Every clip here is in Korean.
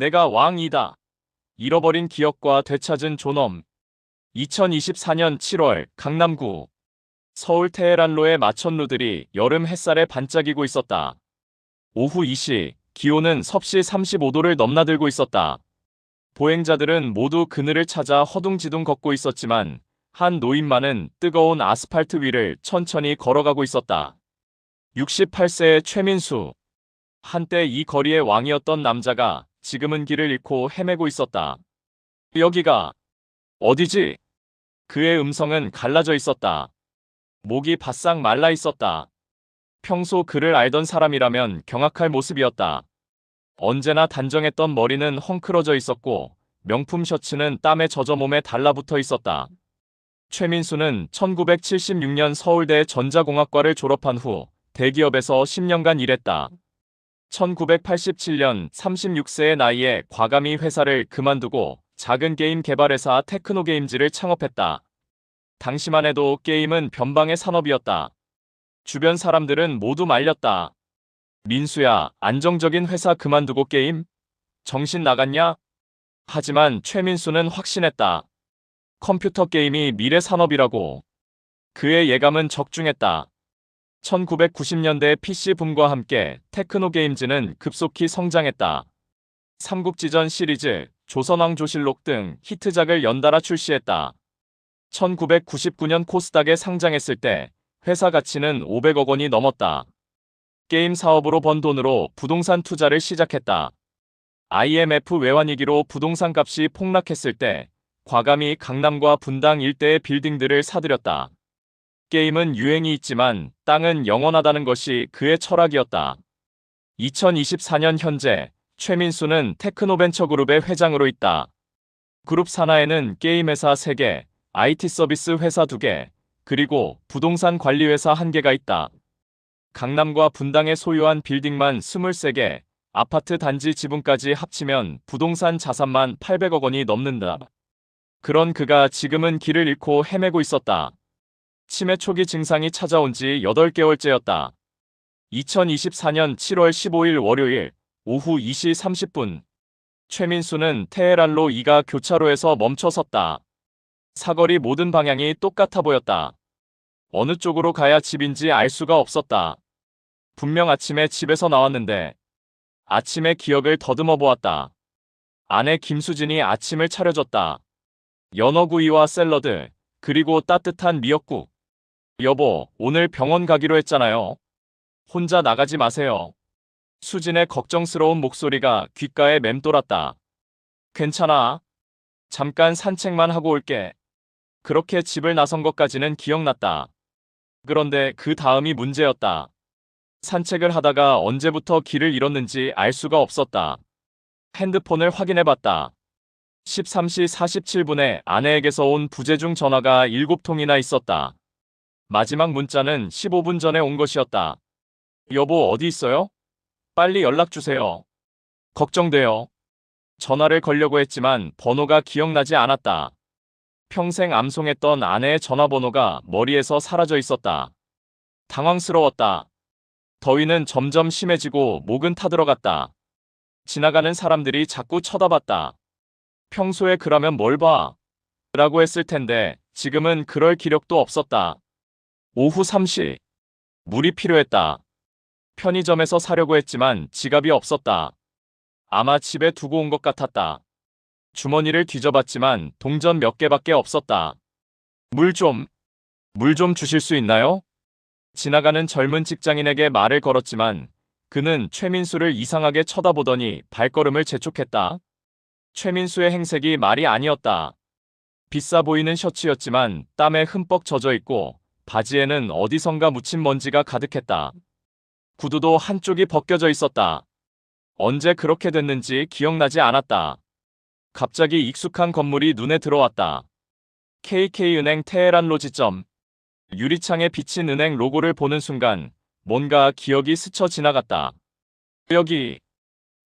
내가 왕이다. 잃어버린 기억과 되찾은 존엄. 2024년 7월 강남구 서울 테헤란로의 마천루들이 여름 햇살에 반짝이고 있었다. 오후 2시 기온은 섭씨 35도를 넘나들고 있었다. 보행자들은 모두 그늘을 찾아 허둥지둥 걷고 있었지만 한 노인만은 뜨거운 아스팔트 위를 천천히 걸어가고 있었다. 68세의 최민수. 한때 이 거리의 왕이었던 남자가 지금은 길을 잃고 헤매고 있었다. 여기가 어디지? 그의 음성은 갈라져 있었다. 목이 바싹 말라 있었다. 평소 그를 알던 사람이라면 경악할 모습이었다. 언제나 단정했던 머리는 헝클어져 있었고 명품 셔츠는 땀에 젖어 몸에 달라붙어 있었다. 최민수는 1976년 서울대 전자공학과를 졸업한 후 대기업에서 10년간 일했다. 1987년 36세의 나이에 과감히 회사를 그만두고 작은 게임 개발회사 테크노게임즈를 창업했다. 당시만 해도 게임은 변방의 산업이었다. 주변 사람들은 모두 말렸다. 민수야, 안정적인 회사 그만두고 게임? 정신 나갔냐? 하지만 최민수는 확신했다. 컴퓨터 게임이 미래 산업이라고. 그의 예감은 적중했다. 1990년대 PC붐과 함께 테크노게임즈는 급속히 성장했다. 삼국지전 시리즈, 조선왕조실록 등 히트작을 연달아 출시했다. 1999년 코스닥에 상장했을 때 회사 가치는 500억 원이 넘었다. 게임 사업으로 번 돈으로 부동산 투자를 시작했다. IMF 외환위기로 부동산 값이 폭락했을 때 과감히 강남과 분당 일대의 빌딩들을 사들였다. 게임은 유행이 있지만 땅은 영원하다는 것이 그의 철학이었다. 2024년 현재 최민수는 테크노벤처그룹의 회장으로 있다. 그룹 산하에는 게임회사 3개, IT 서비스 회사 2개, 그리고 부동산 관리회사 1개가 있다. 강남과 분당에 소유한 빌딩만 23개, 아파트 단지 지분까지 합치면 부동산 자산만 800억 원이 넘는다. 그런 그가 지금은 길을 잃고 헤매고 있었다. 치매 초기 증상이 찾아온 지 8개월째였다. 2024년 7월 15일 월요일 오후 2시 30분 최민수는 테헤란로 2가 교차로에서 멈춰 섰다. 사거리 모든 방향이 똑같아 보였다. 어느 쪽으로 가야 집인지 알 수가 없었다. 분명 아침에 집에서 나왔는데 아침의 기억을 더듬어 보았다. 아내 김수진이 아침을 차려줬다. 연어구이와 샐러드, 그리고 따뜻한 미역국. 여보, 오늘 병원 가기로 했잖아요. 혼자 나가지 마세요. 수진의 걱정스러운 목소리가 귓가에 맴돌았다. 괜찮아. 잠깐 산책만 하고 올게. 그렇게 집을 나선 것까지는 기억났다. 그런데 그 다음이 문제였다. 산책을 하다가 언제부터 길을 잃었는지 알 수가 없었다. 핸드폰을 확인해봤다. 13시 47분에 아내에게서 온 부재중 전화가 7통이나 있었다. 마지막 문자는 15분 전에 온 것이었다. 여보, 어디 있어요? 빨리 연락주세요. 걱정돼요. 전화를 걸려고 했지만 번호가 기억나지 않았다. 평생 암송했던 아내의 전화번호가 머리에서 사라져 있었다. 당황스러웠다. 더위는 점점 심해지고 목은 타들어갔다. 지나가는 사람들이 자꾸 쳐다봤다. 평소에 그러면 뭘 봐? 라고 했을 텐데 지금은 그럴 기력도 없었다. 오후 3시. 물이 필요했다. 편의점에서 사려고 했지만 지갑이 없었다. 아마 집에 두고 온 것 같았다. 주머니를 뒤져봤지만 동전 몇 개밖에 없었다. 물 좀 주실 수 있나요? 지나가는 젊은 직장인에게 말을 걸었지만 그는 최민수를 이상하게 쳐다보더니 발걸음을 재촉했다. 최민수의 행색이 말이 아니었다. 비싸 보이는 셔츠였지만 땀에 흠뻑 젖어 있고 바지에는 어디선가 묻힌 먼지가 가득했다. 구두도 한쪽이 벗겨져 있었다. 언제 그렇게 됐는지 기억나지 않았다. 갑자기 익숙한 건물이 눈에 들어왔다. KK은행 테헤란로 지점. 유리창에 비친 은행 로고를 보는 순간 뭔가 기억이 스쳐 지나갔다.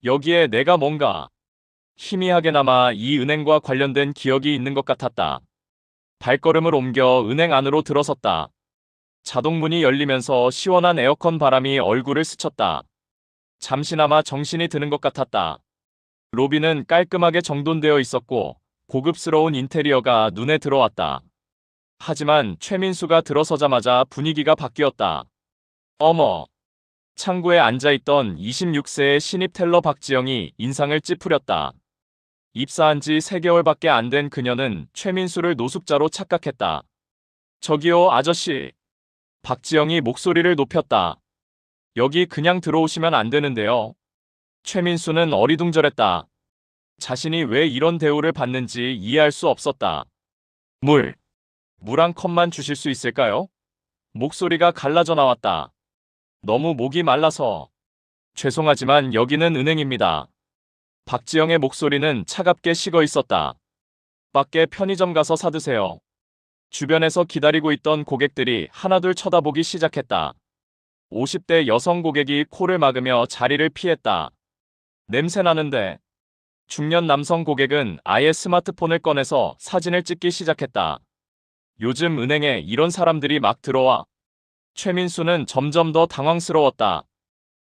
여기에 내가 뭔가 희미하게나마 이 은행과 관련된 기억이 있는 것 같았다. 발걸음을 옮겨 은행 안으로 들어섰다. 자동문이 열리면서 시원한 에어컨 바람이 얼굴을 스쳤다. 잠시나마 정신이 드는 것 같았다. 로비는 깔끔하게 정돈되어 있었고 고급스러운 인테리어가 눈에 들어왔다. 하지만 최민수가 들어서자마자 분위기가 바뀌었다. 어머! 창구에 앉아있던 26세의 신입 텔러 박지영이 인상을 찌푸렸다. 입사한 지 3개월밖에 안 된 그녀는 최민수를 노숙자로 착각했다. 저기요, 아저씨. 박지영이 목소리를 높였다. 여기 그냥 들어오시면 안 되는데요. 최민수는 어리둥절했다. 자신이 왜 이런 대우를 받는지 이해할 수 없었다. 물 한 컵만 주실 수 있을까요? 목소리가 갈라져 나왔다. 너무 목이 말라서. 죄송하지만 여기는 은행입니다. 박지영의 목소리는 차갑게 식어 있었다. 밖에 편의점 가서 사드세요. 주변에서 기다리고 있던 고객들이 하나둘 쳐다보기 시작했다. 50대 여성 고객이 코를 막으며 자리를 피했다. 냄새 나는데. 중년 남성 고객은 아예 스마트폰을 꺼내서 사진을 찍기 시작했다. 요즘 은행에 이런 사람들이 막 들어와. 최민수는 점점 더 당황스러웠다.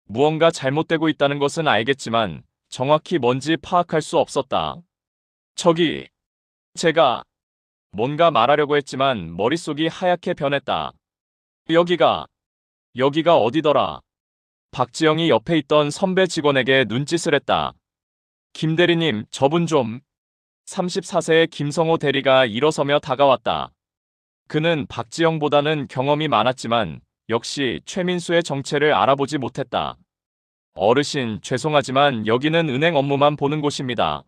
무언가 잘못되고 있다는 것은 알겠지만 정확히 뭔지 파악할 수 없었다. 저기, 제가 뭔가 말하려고 했지만 머릿속이 하얗게 변했다. 여기가 어디더라? 박지영이 옆에 있던 선배 직원에게 눈짓을 했다. 김 대리님, 저분 좀. 34세의 김성호 대리가 일어서며 다가왔다. 그는 박지영보다는 경험이 많았지만 역시 최민수의 정체를 알아보지 못했다. 어르신, 죄송하지만 여기는 은행 업무만 보는 곳입니다.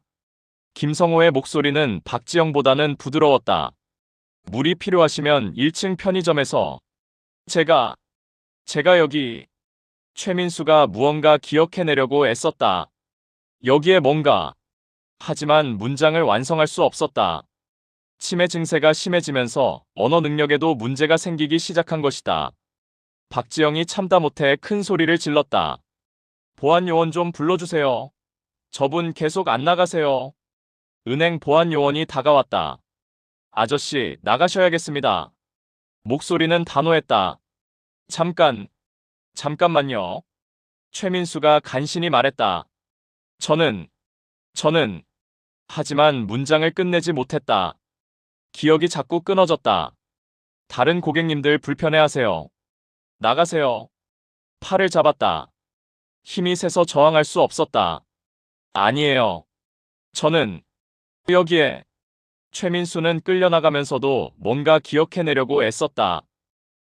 김성호의 목소리는 박지영보다는 부드러웠다. 물이 필요하시면 1층 편의점에서. 제가 여기. 최민수가 무언가 기억해내려고 애썼다. 여기에 뭔가. 하지만 문장을 완성할 수 없었다. 치매 증세가 심해지면서 언어 능력에도 문제가 생기기 시작한 것이다. 박지영이 참다 못해 큰 소리를 질렀다. 보안 요원 좀 불러주세요. 저분 계속 안 나가세요. 은행 보안 요원이 다가왔다. 아저씨, 나가셔야겠습니다. 목소리는 단호했다. 잠깐만요. 최민수가 간신히 말했다. 저는. 하지만 문장을 끝내지 못했다. 기억이 자꾸 끊어졌다. 다른 고객님들 불편해하세요. 나가세요. 팔을 잡았다. 힘이 세서 저항할 수 없었다. 아니에요. 저는 여기에. 최민수는 끌려나가면서도 뭔가 기억해내려고 애썼다.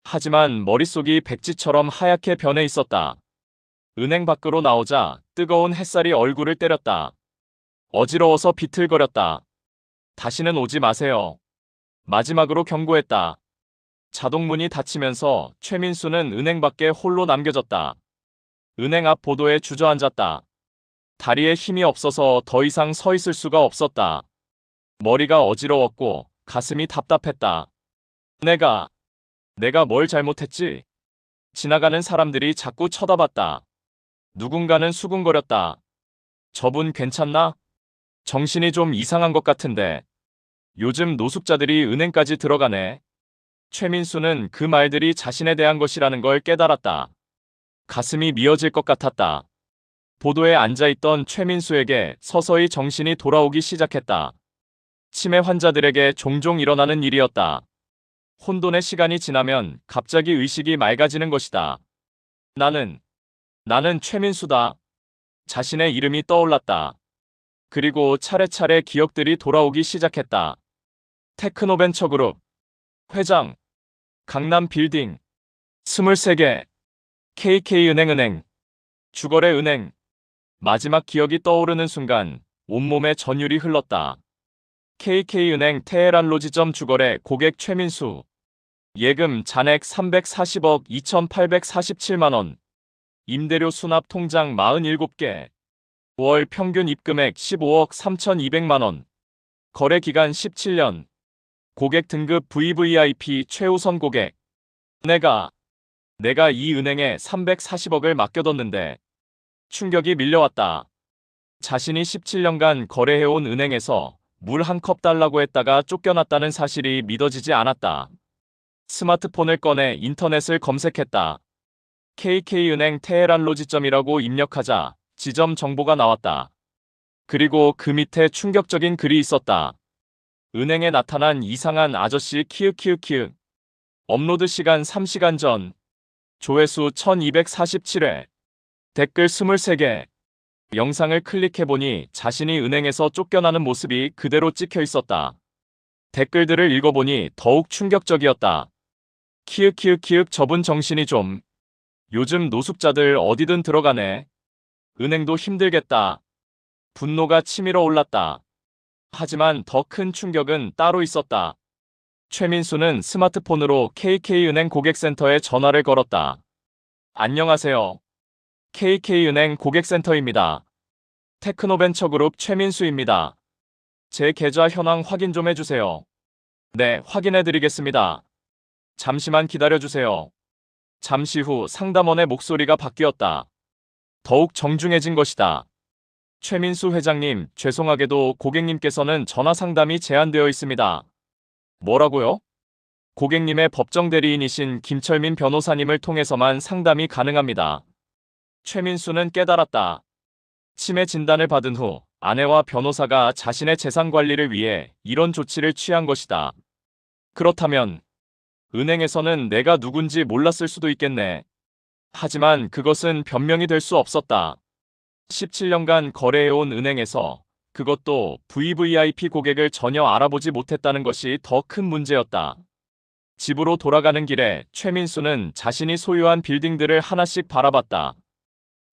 하지만 머릿속이 백지처럼 하얗게 변해 있었다. 은행 밖으로 나오자 뜨거운 햇살이 얼굴을 때렸다. 어지러워서 비틀거렸다. 다시는 오지 마세요. 마지막으로 경고했다. 자동문이 닫히면서 최민수는 은행 밖에 홀로 남겨졌다. 은행 앞 보도에 주저앉았다. 다리에 힘이 없어서 더 이상 서 있을 수가 없었다. 머리가 어지러웠고 가슴이 답답했다. 내가 뭘 잘못했지? 지나가는 사람들이 자꾸 쳐다봤다. 누군가는 수군거렸다. 저분 괜찮나? 정신이 좀 이상한 것 같은데. 요즘 노숙자들이 은행까지 들어가네. 최민수는 그 말들이 자신에 대한 것이라는 걸 깨달았다. 가슴이 미어질 것 같았다. 보도에 앉아있던 최민수에게 서서히 정신이 돌아오기 시작했다. 치매 환자들에게 종종 일어나는 일이었다. 혼돈의 시간이 지나면 갑자기 의식이 맑아지는 것이다. 나는 최민수다. 자신의 이름이 떠올랐다. 그리고 차례차례 기억들이 돌아오기 시작했다. 테크노벤처그룹 회장, 강남 빌딩, 23개, KK은행, 주거래은행. 마지막 기억이 떠오르는 순간 온몸에 전율이 흘렀다. KK은행 테헤란로지점 주거래 고객 최민수. 예금 잔액 340억 2847만원. 임대료 수납 통장 47개. 월 평균 입금액 15억 3200만원. 거래 기간 17년. 고객 등급 VVIP 최우선 고객. 내가 이 은행에 340억을 맡겨뒀는데. 충격이 밀려왔다. 자신이 17년간 거래해온 은행에서 물 한 컵 달라고 했다가 쫓겨났다는 사실이 믿어지지 않았다. 스마트폰을 꺼내 인터넷을 검색했다. KK은행 테헤란로지점이라고 입력하자 지점 정보가 나왔다. 그리고 그 밑에 충격적인 글이 있었다. 은행에 나타난 이상한 아저씨 키읔키읔키읔. 업로드 시간 3시간 전. 조회수 1247회. 댓글 23개. 영상을 클릭해보니 자신이 은행에서 쫓겨나는 모습이 그대로 찍혀 있었다. 댓글들을 읽어보니 더욱 충격적이었다. 키읔키읔키읔 저분 정신이 좀. 요즘 노숙자들 어디든 들어가네. 은행도 힘들겠다. 분노가 치밀어 올랐다. 하지만 더 큰 충격은 따로 있었다. 최민수는 스마트폰으로 KK은행 고객센터에 전화를 걸었다. 안녕하세요. KK은행 고객센터입니다. 테크노벤처그룹 최민수입니다. 제 계좌 현황 확인 좀 해주세요. 네, 확인해드리겠습니다. 잠시만 기다려주세요. 잠시 후 상담원의 목소리가 바뀌었다. 더욱 정중해진 것이다. 최민수 회장님, 죄송하게도 고객님께서는 전화 상담이 제한되어 있습니다. 뭐라고요? 고객님의 법정 대리인이신 김철민 변호사님을 통해서만 상담이 가능합니다. 최민수는 깨달았다. 치매 진단을 받은 후 아내와 변호사가 자신의 재산 관리를 위해 이런 조치를 취한 것이다. 그렇다면 은행에서는 내가 누군지 몰랐을 수도 있겠네. 하지만 그것은 변명이 될 수 없었다. 17년간 거래해온 은행에서 그것도 VVIP 고객을 전혀 알아보지 못했다는 것이 더 큰 문제였다. 집으로 돌아가는 길에 최민수는 자신이 소유한 빌딩들을 하나씩 바라봤다.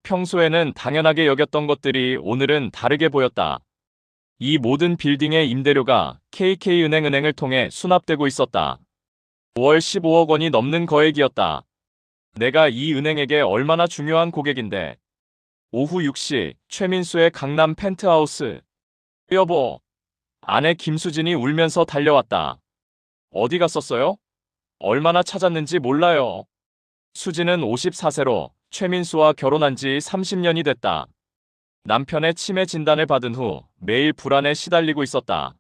평소에는 당연하게 여겼던 것들이 오늘은 다르게 보였다. 이 모든 빌딩의 임대료가 KK은행을 통해 수납되고 있었다. 월 15억 원이 넘는 거액이었다. 내가 이 은행에게 얼마나 중요한 고객인데. 오후 6시 최민수의 강남 펜트하우스. 여보. 아내 김수진이 울면서 달려왔다. 어디 갔었어요? 얼마나 찾았는지 몰라요. 수진은 54세로 최민수와 결혼한 지 30년이 됐다. 남편의 치매 진단을 받은 후 매일 불안에 시달리고 있었다.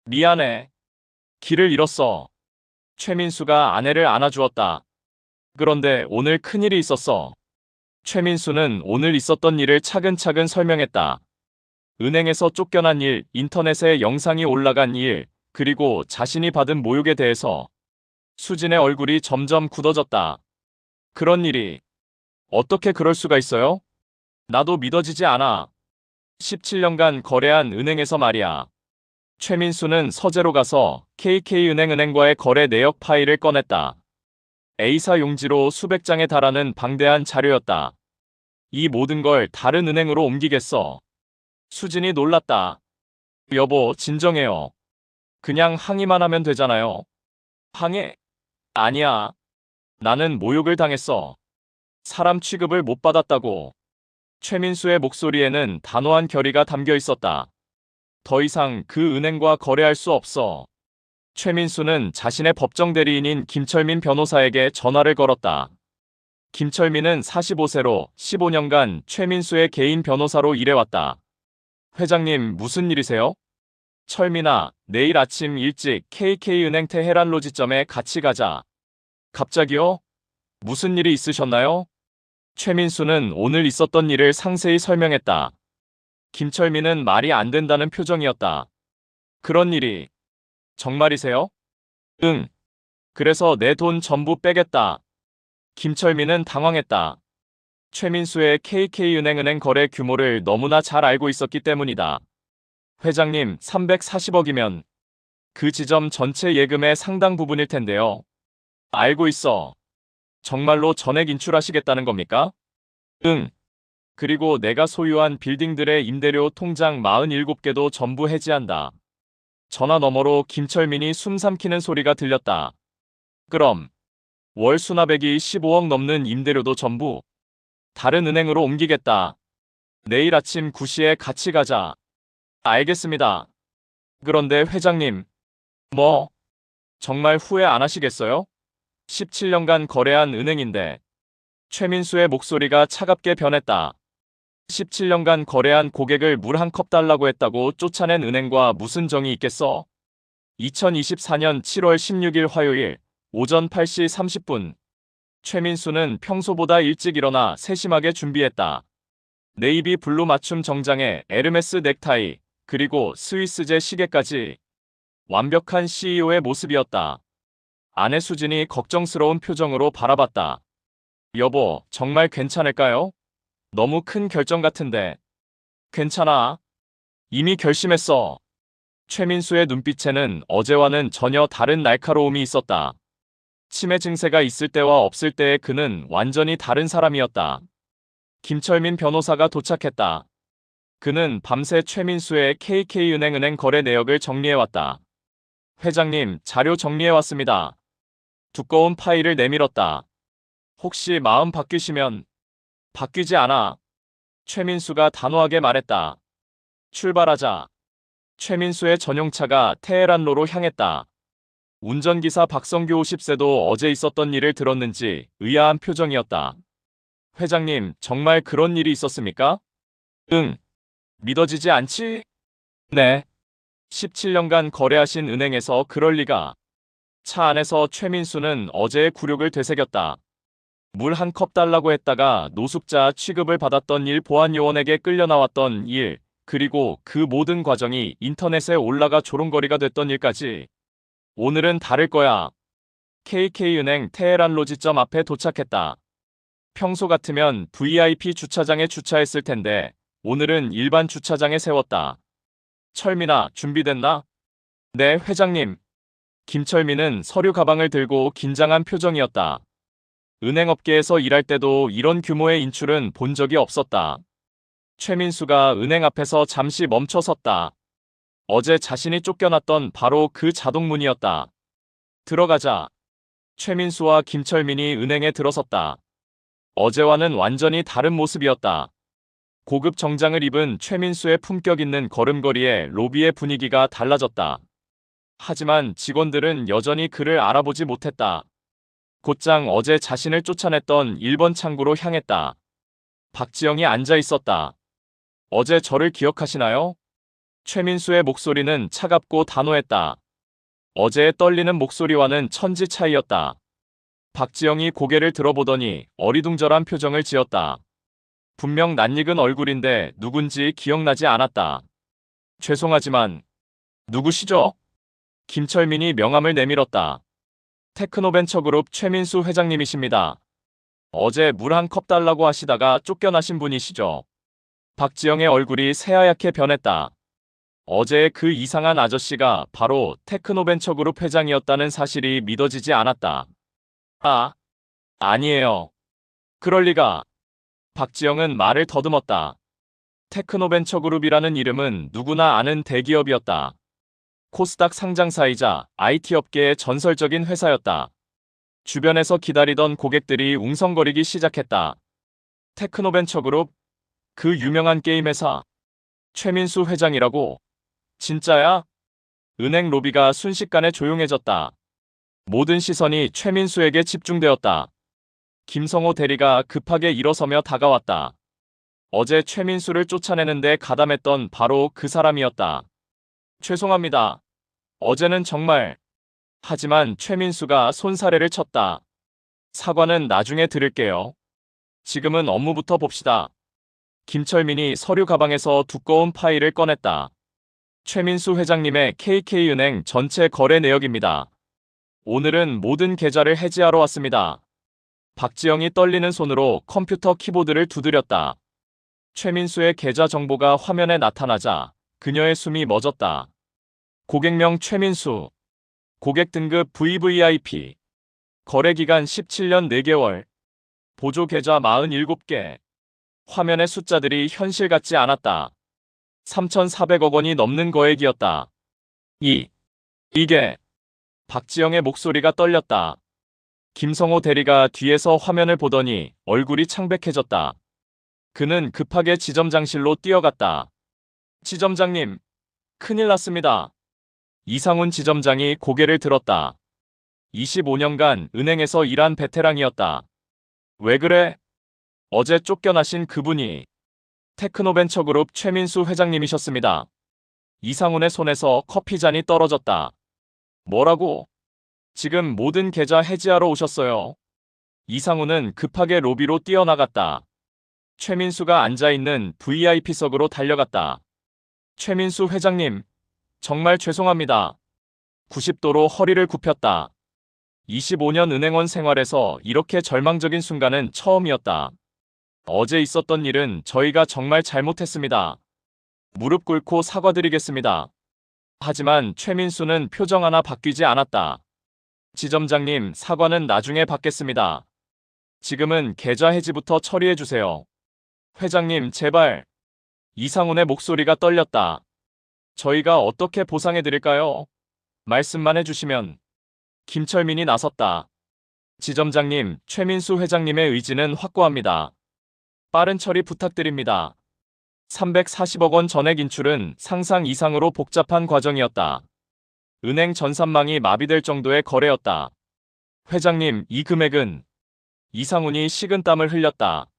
미안해. 길을 잃었어. 최민수가 아내를 안아주었다. 그런데 오늘 큰일이 있었어. 최민수는 오늘 있었던 일을 차근차근 설명했다. 은행에서 쫓겨난 일, 인터넷에 영상이 올라간 일, 그리고 자신이 받은 모욕에 대해서. 수진의 얼굴이 점점 굳어졌다. 그런 일이 어떻게 그럴 수가 있어요? 나도 믿어지지 않아. 17년간 거래한 은행에서 말이야. 최민수는 서재로 가서 KK은행과의 거래 내역 파일을 꺼냈다. A사 용지로 수백 장에 달하는 방대한 자료였다. 이 모든 걸 다른 은행으로 옮기겠어. 수진이 놀랐다. 여보, 진정해요. 그냥 항의만 하면 되잖아요. 항의? 아니야. 나는 모욕을 당했어. 사람 취급을 못 받았다고. 최민수의 목소리에는 단호한 결의가 담겨 있었다. 더 이상 그 은행과 거래할 수 없어. 최민수는 자신의 법정 대리인인 김철민 변호사에게 전화를 걸었다. 김철민은 45세로 15년간 최민수의 개인 변호사로 일해왔다. 회장님, 무슨 일이세요? 철민아, 내일 아침 일찍 KK은행 테헤란로지점에 같이 가자. 갑자기요? 무슨 일이 있으셨나요? 최민수는 오늘 있었던 일을 상세히 설명했다. 김철민은 말이 안 된다는 표정이었다. 그런 일이 정말이세요? 응. 그래서 내 돈 전부 빼겠다. 김철민은 당황했다. 최민수의 KK은행 거래 규모를 너무나 잘 알고 있었기 때문이다. 회장님, 340억이면 그 지점 전체 예금의 상당 부분일 텐데요. 알고 있어. 정말로 전액 인출하시겠다는 겁니까? 응. 그리고 내가 소유한 빌딩들의 임대료 통장 47개도 전부 해지한다. 전화 너머로 김철민이 숨 삼키는 소리가 들렸다. 그럼 월 수납액이 15억 넘는 임대료도 전부 다른 은행으로 옮기겠다. 내일 아침 9시에 같이 가자. 알겠습니다. 그런데 회장님, 뭐? 정말 후회 안 하시겠어요? 17년간 거래한 은행인데. 최민수의 목소리가 차갑게 변했다. 17년간 거래한 고객을 물 한 컵 달라고 했다고 쫓아낸 은행과 무슨 정이 있겠어? 2024년 7월 16일 화요일 오전 8시 30분. 최민수는 평소보다 일찍 일어나 세심하게 준비했다. 네이비 블루 맞춤 정장에 에르메스 넥타이, 그리고 스위스제 시계까지 완벽한 CEO의 모습이었다. 아내 수진이 걱정스러운 표정으로 바라봤다. 여보, 정말 괜찮을까요? 너무 큰 결정 같은데. 괜찮아. 이미 결심했어. 최민수의 눈빛에는 어제와는 전혀 다른 날카로움이 있었다. 치매 증세가 있을 때와 없을 때의 그는 완전히 다른 사람이었다. 김철민 변호사가 도착했다. 그는 밤새 최민수의 KK은행 거래 내역을 정리해왔다. 회장님, 자료 정리해왔습니다. 두꺼운 파일을 내밀었다. 혹시 마음 바뀌시면? 바뀌지 않아. 최민수가 단호하게 말했다. 출발하자. 최민수의 전용차가 테헤란로로 향했다. 운전기사 박성규 50세도 어제 있었던 일을 들었는지 의아한 표정이었다. 회장님, 정말 그런 일이 있었습니까? 응. 믿어지지 않지? 네. 17년간 거래하신 은행에서 그럴 리가. 차 안에서 최민수는 어제의 굴욕을 되새겼다. 물 한 컵 달라고 했다가 노숙자 취급을 받았던 일, 보안요원에게 끌려 나왔던 일, 그리고 그 모든 과정이 인터넷에 올라가 조롱거리가 됐던 일까지. 오늘은 다를 거야. KK은행 테헤란 로지점 앞에 도착했다. 평소 같으면 VIP 주차장에 주차했을 텐데 오늘은 일반 주차장에 세웠다. 철민아, 준비됐나? 네, 회장님. 김철민은 서류 가방을 들고 긴장한 표정이었다. 은행업계에서 일할 때도 이런 규모의 인출은 본 적이 없었다. 최민수가 은행 앞에서 잠시 멈춰 섰다. 어제 자신이 쫓겨났던 바로 그 자동문이었다. 들어가자. 최민수와 김철민이 은행에 들어섰다. 어제와는 완전히 다른 모습이었다. 고급 정장을 입은 최민수의 품격 있는 걸음걸이에 로비의 분위기가 달라졌다. 하지만 직원들은 여전히 그를 알아보지 못했다. 곧장 어제 자신을 쫓아냈던 1번 창구로 향했다. 박지영이 앉아 있었다. 어제 저를 기억하시나요? 최민수의 목소리는 차갑고 단호했다. 어제의 떨리는 목소리와는 천지 차이였다. 박지영이 고개를 들어보더니 어리둥절한 표정을 지었다. 분명 낯익은 얼굴인데 누군지 기억나지 않았다. 죄송하지만 누구시죠? 김철민이 명함을 내밀었다. 테크노벤처그룹 최민수 회장님이십니다. 어제 물 한 컵 달라고 하시다가 쫓겨나신 분이시죠? 박지영의 얼굴이 새하얗게 변했다. 어제 그 이상한 아저씨가 바로 테크노벤처그룹 회장이었다는 사실이 믿어지지 않았다. 아, 아니에요. 그럴 리가. 박지영은 말을 더듬었다. 테크노벤처그룹이라는 이름은 누구나 아는 대기업이었다. 코스닥 상장사이자 IT 업계의 전설적인 회사였다. 주변에서 기다리던 고객들이 웅성거리기 시작했다. 테크노벤처그룹? 그 유명한 게임 회사? 최민수 회장이라고? 진짜야? 은행 로비가 순식간에 조용해졌다. 모든 시선이 최민수에게 집중되었다. 김성호 대리가 급하게 일어서며 다가왔다. 어제 최민수를 쫓아내는데 가담했던 바로 그 사람이었다. 죄송합니다. 어제는 정말. 하지만 최민수가 손사래를 쳤다. 사과는 나중에 드릴게요. 지금은 업무부터 봅시다. 김철민이 서류 가방에서 두꺼운 파일을 꺼냈다. 최민수 회장님의 KK은행 전체 거래 내역입니다. 오늘은 모든 계좌를 해지하러 왔습니다. 박지영이 떨리는 손으로 컴퓨터 키보드를 두드렸다. 최민수의 계좌 정보가 화면에 나타나자 그녀의 숨이 멎었다. 고객명 최민수. 고객 등급 VVIP. 거래기간 17년 4개월. 보조 계좌 47개. 화면의 숫자들이 현실 같지 않았다. 3,400억 원이 넘는 거액이었다. 이게. 박지영의 목소리가 떨렸다. 김성호 대리가 뒤에서 화면을 보더니 얼굴이 창백해졌다. 그는 급하게 지점장실로 뛰어갔다. 지점장님, 큰일 났습니다. 이상훈 지점장이 고개를 들었다. 25년간 은행에서 일한 베테랑이었다. 왜 그래? 어제 쫓겨나신 그분이 테크노벤처그룹 최민수 회장님이셨습니다. 이상훈의 손에서 커피잔이 떨어졌다. 뭐라고? 지금 모든 계좌 해지하러 오셨어요. 이상훈은 급하게 로비로 뛰어나갔다. 최민수가 앉아있는 VIP석으로 달려갔다. 최민수 회장님, 정말 죄송합니다. 90도로 허리를 굽혔다. 25년 은행원 생활에서 이렇게 절망적인 순간은 처음이었다. 어제 있었던 일은 저희가 정말 잘못했습니다. 무릎 꿇고 사과드리겠습니다. 하지만 최민수는 표정 하나 바뀌지 않았다. 지점장님, 사과는 나중에 받겠습니다. 지금은 계좌 해지부터 처리해주세요. 회장님, 제발. 이상훈의 목소리가 떨렸다. 저희가 어떻게 보상해드릴까요? 말씀만 해주시면. 김철민이 나섰다. 지점장님, 최민수 회장님의 의지는 확고합니다. 빠른 처리 부탁드립니다. 340억 원 전액 인출은 상상 이상으로 복잡한 과정이었다. 은행 전산망이 마비될 정도의 거래였다. 회장님, 이 금액은... 이상훈이 식은땀을 흘렸다.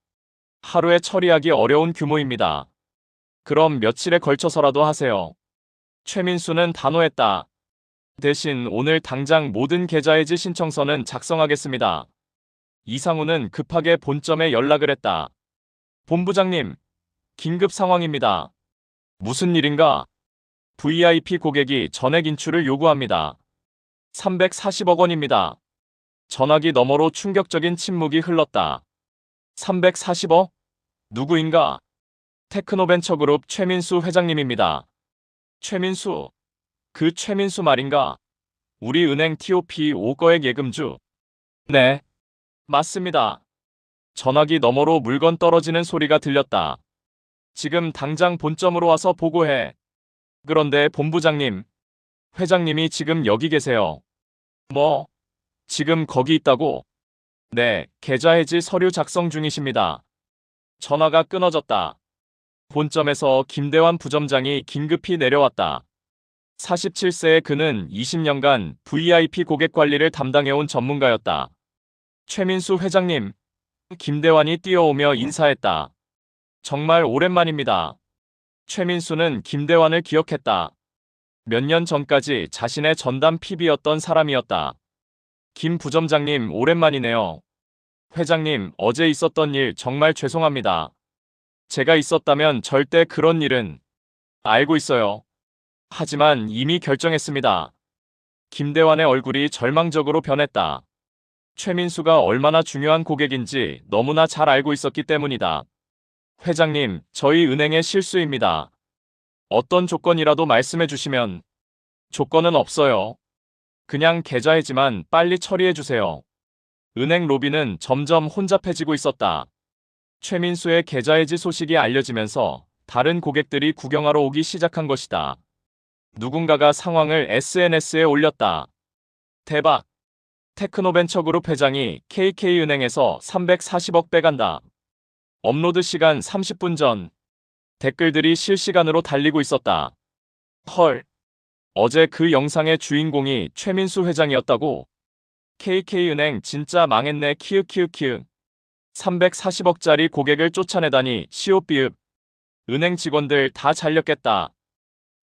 하루에 처리하기 어려운 규모입니다. 그럼 며칠에 걸쳐서라도 하세요. 최민수는 단호했다. 대신 오늘 당장 모든 계좌해지 신청서는 작성하겠습니다. 이상훈은 급하게 본점에 연락을 했다. 본부장님, 긴급 상황입니다. 무슨 일인가? VIP 고객이 전액 인출을 요구합니다. 340억 원입니다. 전화기 너머로 충격적인 침묵이 흘렀다. 340억? 누구인가? 테크노벤처그룹 최민수 회장님입니다. 최민수? 그 최민수 말인가? 우리 은행 TOP 5거액 예금주. 네, 맞습니다. 전화기 너머로 물건 떨어지는 소리가 들렸다. 지금 당장 본점으로 와서 보고해. 그런데 본부장님, 회장님이 지금 여기 계세요. 뭐? 지금 거기 있다고? 네, 계좌해지 서류 작성 중이십니다. 전화가 끊어졌다. 본점에서 김대환 부점장이 긴급히 내려왔다. 47세의 그는 20년간 VIP 고객 관리를 담당해온 전문가였다. 최민수 회장님, 김대환이 뛰어오며 인사했다. 정말 오랜만입니다. 최민수는 김대환을 기억했다. 몇 년 전까지 자신의 전담 PB였던 사람이었다. 김 부점장님, 오랜만이네요. 회장님, 어제 있었던 일 정말 죄송합니다. 제가 있었다면 절대 그런 일은... 알고 있어요. 하지만 이미 결정했습니다. 김대환의 얼굴이 절망적으로 변했다. 최민수가 얼마나 중요한 고객인지 너무나 잘 알고 있었기 때문이다. 회장님, 저희 은행의 실수입니다. 어떤 조건이라도 말씀해 주시면... 조건은 없어요. 그냥 계좌해지만 빨리 처리해 주세요. 은행 로비는 점점 혼잡해지고 있었다. 최민수의 계좌해지 소식이 알려지면서 다른 고객들이 구경하러 오기 시작한 것이다. 누군가가 상황을 SNS에 올렸다. 대박! 테크노벤처그룹 회장이 KK은행에서 340억 빼간다. 업로드 시간 30분 전. 댓글들이 실시간으로 달리고 있었다. 헐! 어제 그 영상의 주인공이 최민수 회장이었다고? KK은행 진짜 망했네. 키읔키읔키읔. 340억짜리 고객을 쫓아내다니 시옷비읍. 은행 직원들 다 잘렸겠다.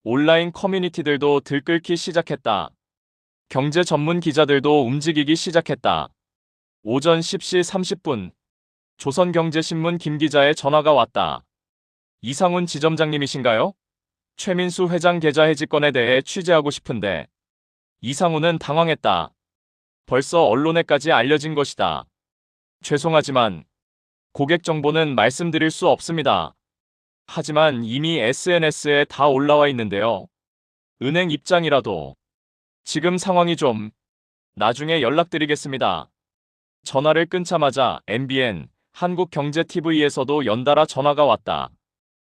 온라인 커뮤니티들도 들끓기 시작했다. 경제 전문 기자들도 움직이기 시작했다. 오전 10시 30분. 조선경제신문 김 기자의 전화가 왔다. 이상훈 지점장님이신가요? 최민수 회장 계좌 해지건에 대해 취재하고 싶은데. 이상훈은 당황했다. 벌써 언론에까지 알려진 것이다. 죄송하지만 고객 정보는 말씀드릴 수 없습니다. 하지만 이미 SNS에 다 올라와 있는데요. 은행 입장이라도. 지금 상황이 좀... 나중에 연락드리겠습니다. 전화를 끊자마자 MBN, 한국경제TV에서도 연달아 전화가 왔다.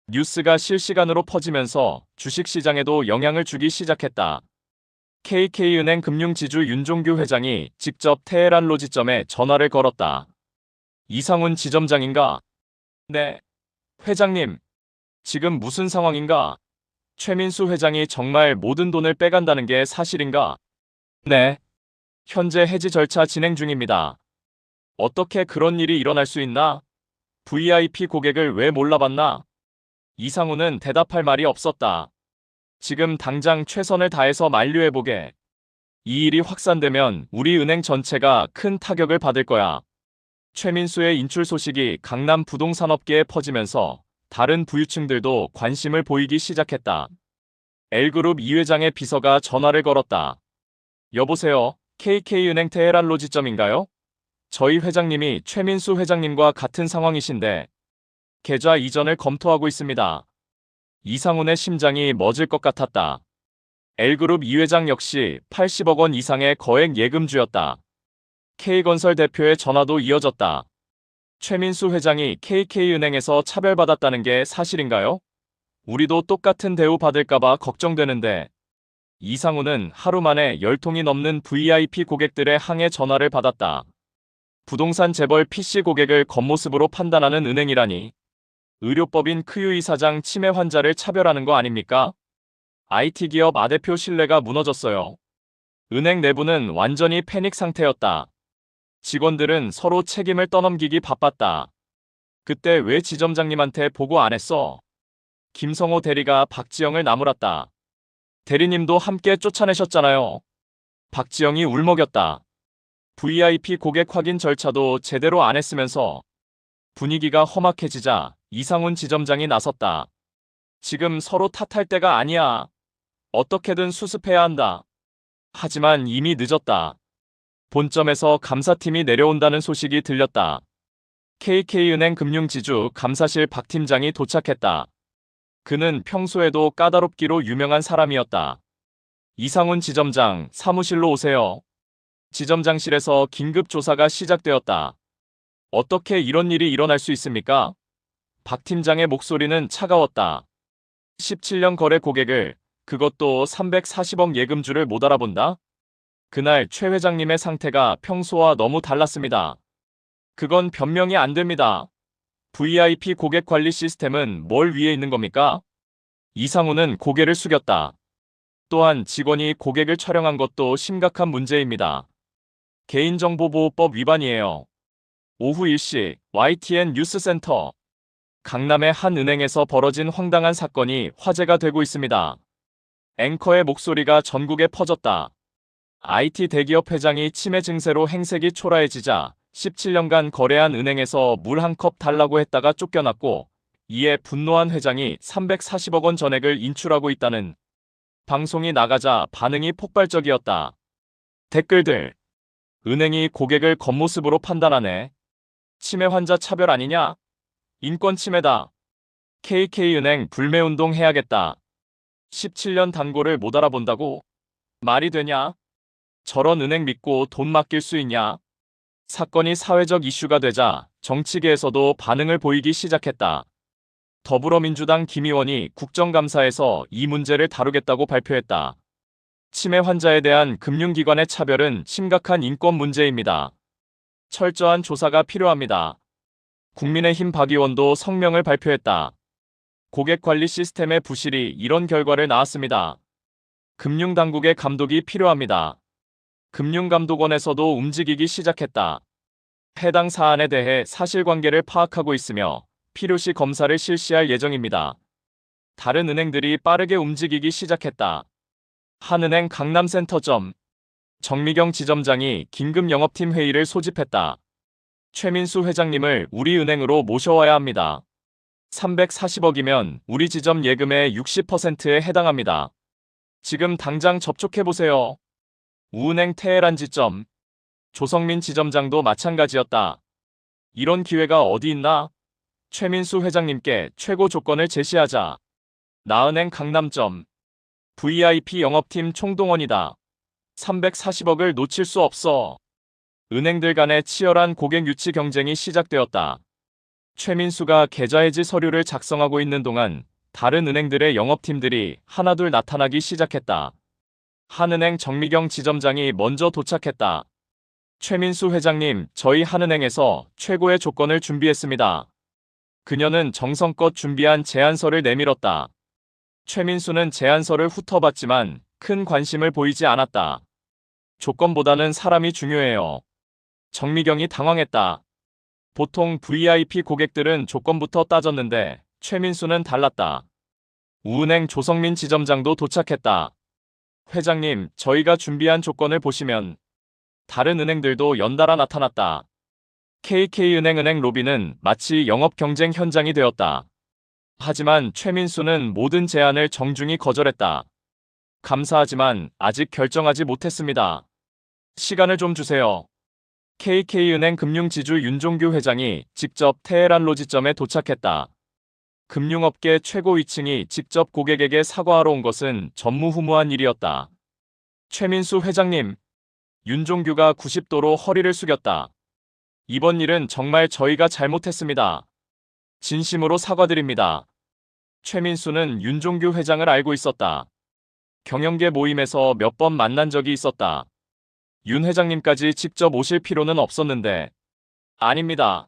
뉴스가 실시간으로 퍼지면서 주식시장에도 영향을 주기 시작했다. KK은행 금융지주 윤종규 회장이 직접 테헤란 로지점에 전화를 걸었다. 이상훈 지점장인가? 네. 회장님. 지금 무슨 상황인가? 최민수 회장이 정말 모든 돈을 빼간다는 게 사실인가? 네. 현재 해지 절차 진행 중입니다. 어떻게 그런 일이 일어날 수 있나? VIP 고객을 왜 몰라봤나? 이상훈은 대답할 말이 없었다. 지금 당장 최선을 다해서 만류해보게. 이 일이 확산되면 우리 은행 전체가 큰 타격을 받을 거야. 최민수의 인출 소식이 강남 부동산업계에 퍼지면서 다른 부유층들도 관심을 보이기 시작했다. L그룹 이 회장의 비서가 전화를 걸었다. 여보세요, KK은행 테헤란로 지점인가요? 저희 회장님이 최민수 회장님과 같은 상황이신데 계좌 이전을 검토하고 있습니다. 이상훈의 심장이 멎을 것 같았다. L그룹 이 회장 역시 80억 원 이상의 거액 예금주였다. K건설 대표의 전화도 이어졌다. 최민수 회장이 KK은행에서 차별받았다는 게 사실인가요? 우리도 똑같은 대우 받을까봐 걱정되는데. 이상훈은 하루 만에 10통이 넘는 VIP 고객들의 항해 전화를 받았다. 부동산 재벌 PC 고객을 겉모습으로 판단하는 은행이라니. 의료법인 크유이 사장 치매 환자를 차별하는 거 아닙니까? IT 기업 아 대표 신뢰가 무너졌어요. 은행 내부는 완전히 패닉 상태였다. 직원들은 서로 책임을 떠넘기기 바빴다. 그때 왜 지점장님한테 보고 안 했어? 김성호 대리가 박지영을 나무랐다. 대리님도 함께 쫓아내셨잖아요. 박지영이 울먹였다. VIP 고객 확인 절차도 제대로 안 했으면서. 분위기가 험악해지자 이상훈 지점장이 나섰다. 지금 서로 탓할 때가 아니야. 어떻게든 수습해야 한다. 하지만 이미 늦었다. 본점에서 감사팀이 내려온다는 소식이 들렸다. KK은행 금융지주 감사실 박 팀장이 도착했다. 그는 평소에도 까다롭기로 유명한 사람이었다. 이상훈 지점장, 사무실로 오세요. 지점장실에서 긴급 조사가 시작되었다. 어떻게 이런 일이 일어날 수 있습니까? 박 팀장의 목소리는 차가웠다. 17년 거래 고객을, 그것도 340억 예금주를 못 알아본다? 그날 최 회장님의 상태가 평소와 너무 달랐습니다. 그건 변명이 안 됩니다. VIP 고객 관리 시스템은 뭘 위에 있는 겁니까? 이상훈은 고개를 숙였다. 또한 직원이 고객을 촬영한 것도 심각한 문제입니다. 개인정보보호법 위반이에요. 오후 1시 YTN 뉴스센터. 강남의 한 은행에서 벌어진 황당한 사건이 화제가 되고 있습니다. 앵커의 목소리가 전국에 퍼졌다. IT 대기업 회장이 치매 증세로 행색이 초라해지자 17년간 거래한 은행에서 물 한 컵 달라고 했다가 쫓겨났고, 이에 분노한 회장이 340억 원 전액을 인출하고 있다는 방송이 나가자 반응이 폭발적이었다. 댓글들. 은행이 고객을 겉모습으로 판단하네. 치매 환자 차별 아니냐? 인권 침해다. KK은행 불매운동 해야겠다. 17년 단골을 못 알아본다고? 말이 되냐? 저런 은행 믿고 돈 맡길 수 있냐? 사건이 사회적 이슈가 되자 정치계에서도 반응을 보이기 시작했다. 더불어민주당 김 의원이 국정감사에서 이 문제를 다루겠다고 발표했다. 치매 환자에 대한 금융기관의 차별은 심각한 인권 문제입니다. 철저한 조사가 필요합니다. 국민의힘 박 의원도 성명을 발표했다. 고객관리 시스템의 부실이 이런 결과를 낳았습니다. 금융당국의 감독이 필요합니다. 금융감독원에서도 움직이기 시작했다. 해당 사안에 대해 사실관계를 파악하고 있으며 필요시 검사를 실시할 예정입니다. 다른 은행들이 빠르게 움직이기 시작했다. 한은행 강남센터점. 정미경 지점장이 긴급 영업팀 회의를 소집했다. 최민수 회장님을 우리 은행으로 모셔와야 합니다. 340억이면 우리 지점 예금의 60%에 해당합니다. 지금 당장 접촉해보세요. 우은행 테헤란 지점. 조성민 지점장도 마찬가지였다. 이런 기회가 어디 있나? 최민수 회장님께 최고 조건을 제시하자. 나은행 강남점. VIP 영업팀 총동원이다. 340억을 놓칠 수 없어. 은행들 간의 치열한 고객 유치 경쟁이 시작되었다. 최민수가 계좌해지 서류를 작성하고 있는 동안 다른 은행들의 영업팀들이 하나둘 나타나기 시작했다. 한은행 정미경 지점장이 먼저 도착했다. 최민수 회장님, 저희 한은행에서 최고의 조건을 준비했습니다. 그녀는 정성껏 준비한 제안서를 내밀었다. 최민수는 제안서를 훑어봤지만 큰 관심을 보이지 않았다. 조건보다는 사람이 중요해요. 정미경이 당황했다. 보통 VIP 고객들은 조건부터 따졌는데 최민수는 달랐다. 우은행 조성민 지점장도 도착했다. 회장님, 저희가 준비한 조건을 보시면. 다른 은행들도 연달아 나타났다. KK은행 은행 로비는 마치 영업 경쟁 현장이 되었다. 하지만 최민수는 모든 제안을 정중히 거절했다. 감사하지만 아직 결정하지 못했습니다. 시간을 좀 주세요. KK은행 금융지주 윤종규 회장이 직접 테헤란 로지점에 도착했다. 금융업계 최고 위층이 직접 고객에게 사과하러 온 것은 전무후무한 일이었다. 최민수 회장님, 윤종규가 90도로 허리를 숙였다. 이번 일은 정말 저희가 잘못했습니다. 진심으로 사과드립니다. 최민수는 윤종규 회장을 알고 있었다. 경영계 모임에서 몇 번 만난 적이 있었다. 윤 회장님까지 직접 오실 필요는 없었는데. 아닙니다.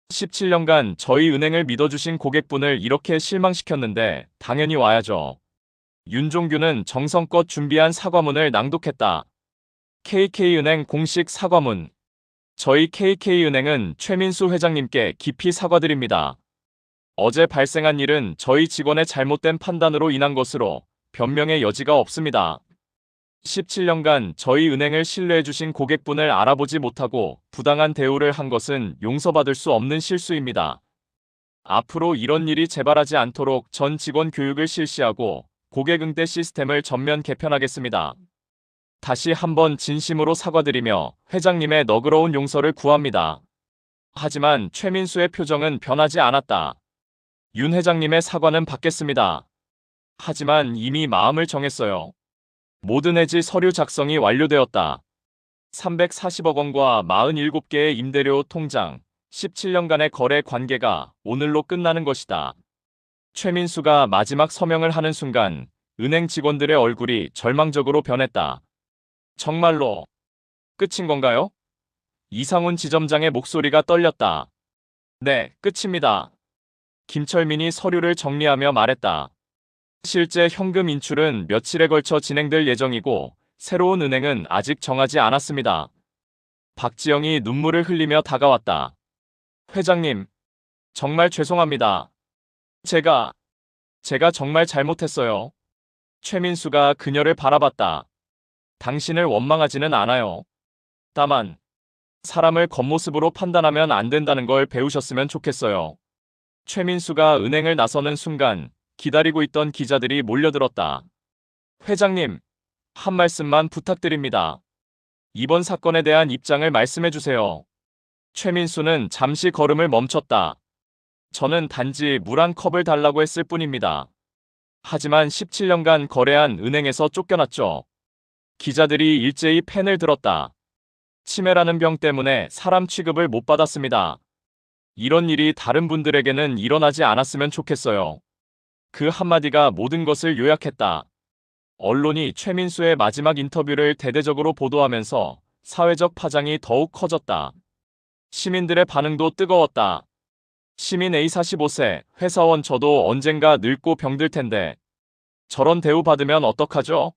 17년간 저희 은행을 믿어주신 고객분을 이렇게 실망시켰는데 당연히 와야죠. 윤종규는 정성껏 준비한 사과문을 낭독했다. KK은행 공식 사과문. 저희 KK은행은 최민수 회장님께 깊이 사과드립니다. 어제 발생한 일은 저희 직원의 잘못된 판단으로 인한 것으로 변명의 여지가 없습니다. 17년간 저희 은행을 신뢰해주신 고객분을 알아보지 못하고 부당한 대우를 한 것은 용서받을 수 없는 실수입니다. 앞으로 이런 일이 재발하지 않도록 전 직원 교육을 실시하고 고객 응대 시스템을 전면 개편하겠습니다. 다시 한번 진심으로 사과드리며 회장님의 너그러운 용서를 구합니다. 하지만 최민수의 표정은 변하지 않았다. 윤 회장님의 사과는 받겠습니다. 하지만 이미 마음을 정했어요. 모든 해지 서류 작성이 완료되었다. 340억 원과 47개의 임대료 통장, 17년간의 거래 관계가 오늘로 끝나는 것이다. 최민수가 마지막 서명을 하는 순간 은행 직원들의 얼굴이 절망적으로 변했다. 정말로 끝인 건가요? 이상훈 지점장의 목소리가 떨렸다. 네, 끝입니다. 김철민이 서류를 정리하며 말했다. 실제 현금 인출은 며칠에 걸쳐 진행될 예정이고 새로운 은행은 아직 정하지 않았습니다. 박지영이 눈물을 흘리며 다가왔다. 회장님, 정말 죄송합니다. 제가 정말 잘못했어요. 최민수가 그녀를 바라봤다. 당신을 원망하지는 않아요. 다만 사람을 겉모습으로 판단하면 안 된다는 걸 배우셨으면 좋겠어요. 최민수가 은행을 나서는 순간 기다리고 있던 기자들이 몰려들었다. 회장님, 한 말씀만 부탁드립니다. 이번 사건에 대한 입장을 말씀해 주세요. 최민수는 잠시 걸음을 멈췄다. 저는 단지 물 한 컵을 달라고 했을 뿐입니다. 하지만 17년간 거래한 은행에서 쫓겨났죠. 기자들이 일제히 펜을 들었다. 치매라는 병 때문에 사람 취급을 못 받았습니다. 이런 일이 다른 분들에게는 일어나지 않았으면 좋겠어요. 그 한마디가 모든 것을 요약했다. 언론이 최민수의 마지막 인터뷰를 대대적으로 보도하면서 사회적 파장이 더욱 커졌다. 시민들의 반응도 뜨거웠다. 시민 A45세, 회사원 저도 언젠가 늙고 병들 텐데 저런 대우 받으면 어떡하죠?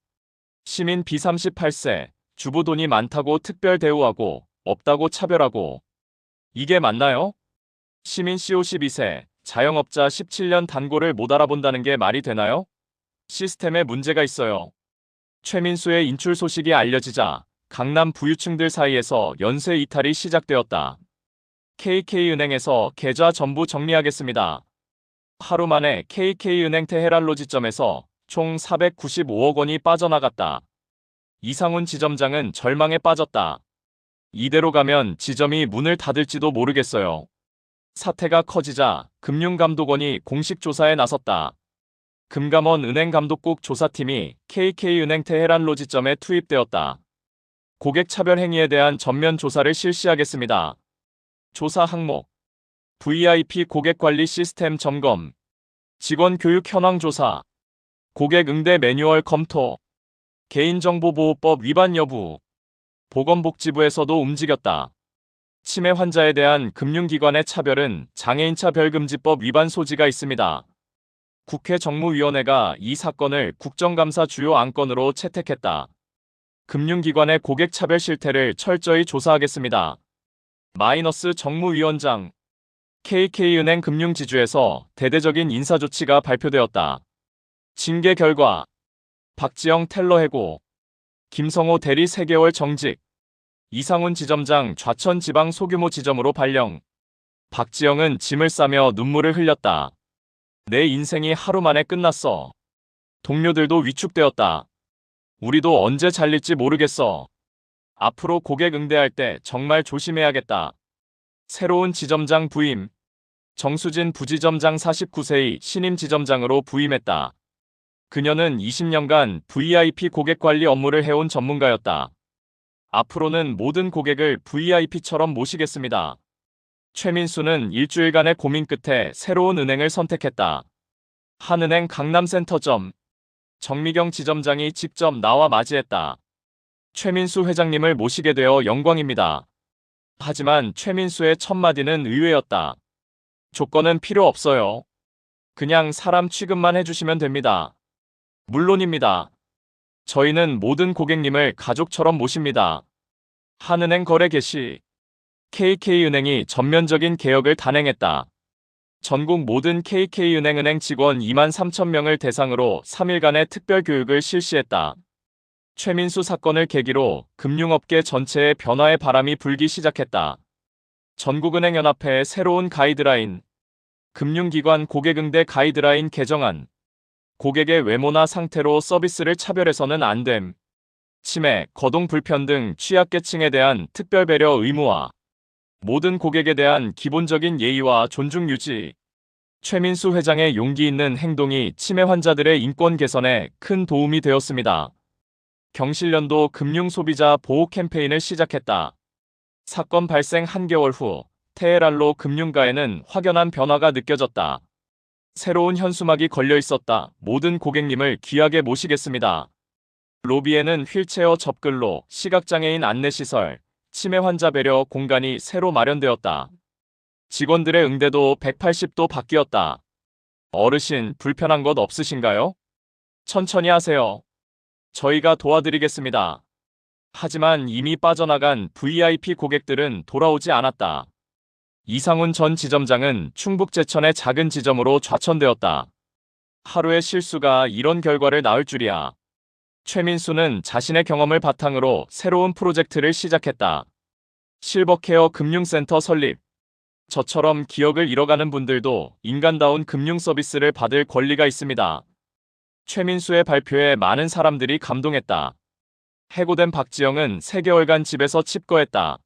시민 B38세, 주부 돈이 많다고 특별 대우하고 없다고 차별하고 이게 맞나요? 시민 C52세, 자영업자 17년 단골을 못 알아본다는 게 말이 되나요? 시스템에 문제가 있어요. 최민수의 인출 소식이 알려지자 강남 부유층들 사이에서 연쇄 이탈이 시작되었다. KK은행에서 계좌 전부 정리하겠습니다. 하루 만에 KK은행 테헤란 로지점에서 총 495억 원이 빠져나갔다. 이상훈 지점장은 절망에 빠졌다. 이대로 가면 지점이 문을 닫을지도 모르겠어요. 사태가 커지자 금융감독원이 공식 조사에 나섰다. 금감원 은행감독국 조사팀이 KK은행 테헤란 로지점에 투입되었다. 고객 차별 행위에 대한 전면 조사를 실시하겠습니다. 조사 항목: VIP 고객 관리 시스템 점검, 직원 교육 현황 조사, 고객 응대 매뉴얼 검토, 개인정보보호법 위반 여부. 보건복지부에서도 움직였다. 치매 환자에 대한 금융기관의 차별은 장애인차 별금지법 위반 소지가 있습니다. 국회 정무위원회가 이 사건을 국정감사 주요 안건으로 채택했다. 금융기관의 고객 차별 실태를 철저히 조사하겠습니다. 마이너스 정무위원장. KK은행 금융지주에서 대대적인 인사조치가 발표되었다. 징계 결과: 박지영 텔러 해고, 김성호 대리 3개월 정직, 이상훈 지점장 좌천 지방 소규모 지점으로 발령. 박지영은 짐을 싸며 눈물을 흘렸다. 내 인생이 하루 만에 끝났어. 동료들도 위축되었다. 우리도 언제 잘릴지 모르겠어. 앞으로 고객 응대할 때 정말 조심해야겠다. 새로운 지점장 부임. 정수진 부지점장 49세의 신임 지점장으로 부임했다. 그녀는 20년간 VIP 고객 관리 업무를 해온 전문가였다. 앞으로는 모든 고객을 VIP처럼 모시겠습니다. 최민수는 일주일간의 고민 끝에 새로운 은행을 선택했다. 한은행 강남센터점. 정미경 지점장이 직접 나와 맞이했다. 최민수 회장님을 모시게 되어 영광입니다. 하지만 최민수의 첫 마디는 의외였다. 조건은 필요 없어요. 그냥 사람 취급만 해주시면 됩니다. 물론입니다. 저희는 모든 고객님을 가족처럼 모십니다. 한은행 거래 개시. KK은행이 전면적인 개혁을 단행했다. 전국 모든 KK은행 직원 2만 3천 명을 대상으로 3일간의 특별 교육을 실시했다. 최민수 사건을 계기로 금융업계 전체의 변화의 바람이 불기 시작했다. 전국은행연합회의 새로운 가이드라인. 금융기관 고객응대 가이드라인 개정안. 고객의 외모나 상태로 서비스를 차별해서는 안 됨. 치매, 거동 불편등 취약계층에 대한 특별 배려 의무화. 모든 고객에 대한 기본적인 예의와 존중 유지. 최민수 회장의 용기 있는 행동이 치매 환자들의 인권 개선에 큰 도움이 되었습니다. 경실련도 금융소비자 보호 캠페인을 시작했다. 사건 발생 한개월 후 테헤랄로 금융가에는 확연한 변화가 느껴졌다. 새로운 현수막이 걸려 있었다. 모든 고객님을 귀하게 모시겠습니다. 로비에는 휠체어 접근로, 시각장애인 안내시설, 치매 환자 배려 공간이 새로 마련되었다. 직원들의 응대도 180도 바뀌었다. 어르신, 불편한 것 없으신가요? 천천히 하세요. 저희가 도와드리겠습니다. 하지만 이미 빠져나간 VIP 고객들은 돌아오지 않았다. 이상훈 전 지점장은 충북 제천의 작은 지점으로 좌천되었다. 하루의 실수가 이런 결과를 낳을 줄이야. 최민수는 자신의 경험을 바탕으로 새로운 프로젝트를 시작했다. 실버케어 금융센터 설립. 저처럼 기억을 잃어가는 분들도 인간다운 금융 서비스를 받을 권리가 있습니다. 최민수의 발표에 많은 사람들이 감동했다. 해고된 박지영은 3개월간 집에서 칩거했다.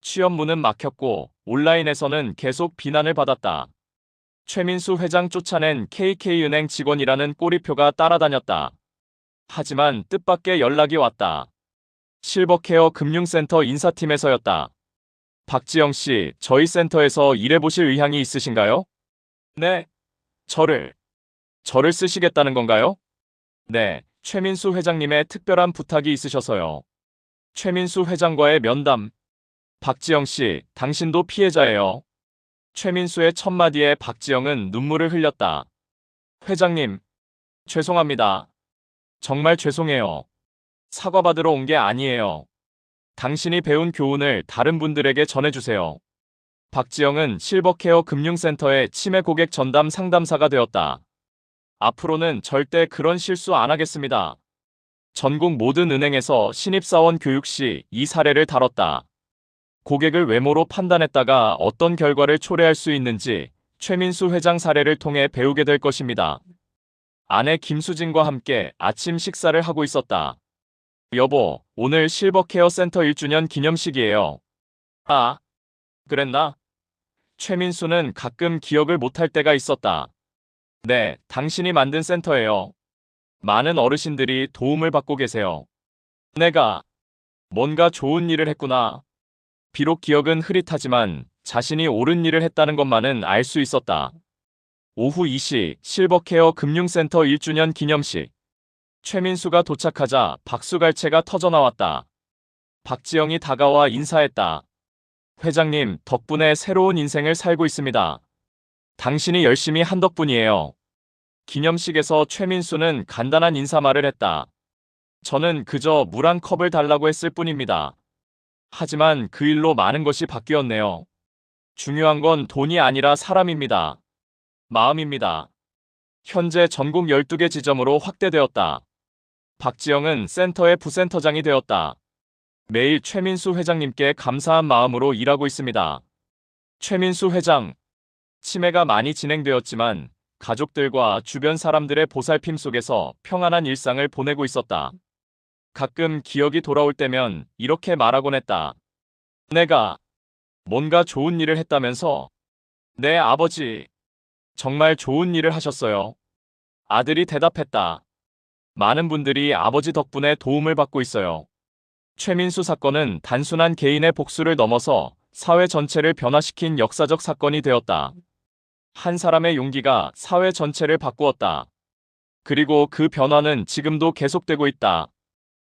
취업문은 막혔고 온라인에서는 계속 비난을 받았다. 최민수 회장 쫓아낸 KK은행 직원이라는 꼬리표가 따라다녔다. 하지만 뜻밖의 연락이 왔다. 실버케어 금융센터 인사팀에서였다. 박지영 씨, 저희 센터에서 일해보실 의향이 있으신가요? 네. 저를 쓰시겠다는 건가요? 네, 최민수 회장님의 특별한 부탁이 있으셔서요. 최민수 회장과의 면담. 박지영 씨, 당신도 피해자예요. 최민수의 첫 마디에 박지영은 눈물을 흘렸다. 회장님, 죄송합니다. 정말 죄송해요. 사과받으러 온 게 아니에요. 당신이 배운 교훈을 다른 분들에게 전해주세요. 박지영은 실버케어 금융센터의 치매 고객 전담 상담사가 되었다. 앞으로는 절대 그런 실수 안 하겠습니다. 전국 모든 은행에서 신입사원 교육 시 이 사례를 다뤘다. 고객을 외모로 판단했다가 어떤 결과를 초래할 수 있는지 최민수 회장 사례를 통해 배우게 될 것입니다. 아내 김수진과 함께 아침 식사를 하고 있었다. 여보, 오늘 실버케어 센터 1주년 기념식이에요. 아, 그랬나? 최민수는 가끔 기억을 못할 때가 있었다. 네, 당신이 만든 센터예요. 많은 어르신들이 도움을 받고 계세요. 내가 뭔가 좋은 일을 했구나. 비록 기억은 흐릿하지만 자신이 옳은 일을 했다는 것만은 알 수 있었다. 오후 2시 실버케어 금융센터 1주년 기념식. 최민수가 도착하자 박수갈채가 터져나왔다. 박지영이 다가와 인사했다. 회장님, 덕분에 새로운 인생을 살고 있습니다. 당신이 열심히 한 덕분이에요. 기념식에서 최민수는 간단한 인사말을 했다. 저는 그저 물 한 컵을 달라고 했을 뿐입니다. 하지만 그 일로 많은 것이 바뀌었네요. 중요한 건 돈이 아니라 사람입니다. 마음입니다. 현재 전국 12개 지점으로 확대되었다. 박지영은 센터의 부센터장이 되었다. 매일 최민수 회장님께 감사한 마음으로 일하고 있습니다. 최민수 회장, 치매가 많이 진행되었지만 가족들과 주변 사람들의 보살핌 속에서 평안한 일상을 보내고 있었다. 가끔 기억이 돌아올 때면 이렇게 말하곤 했다. 내가 뭔가 좋은 일을 했다면서? 네, 아버지. 정말 좋은 일을 하셨어요. 아들이 대답했다. 많은 분들이 아버지 덕분에 도움을 받고 있어요. 최민수 사건은 단순한 개인의 복수를 넘어서 사회 전체를 변화시킨 역사적 사건이 되었다. 한 사람의 용기가 사회 전체를 바꾸었다. 그리고 그 변화는 지금도 계속되고 있다.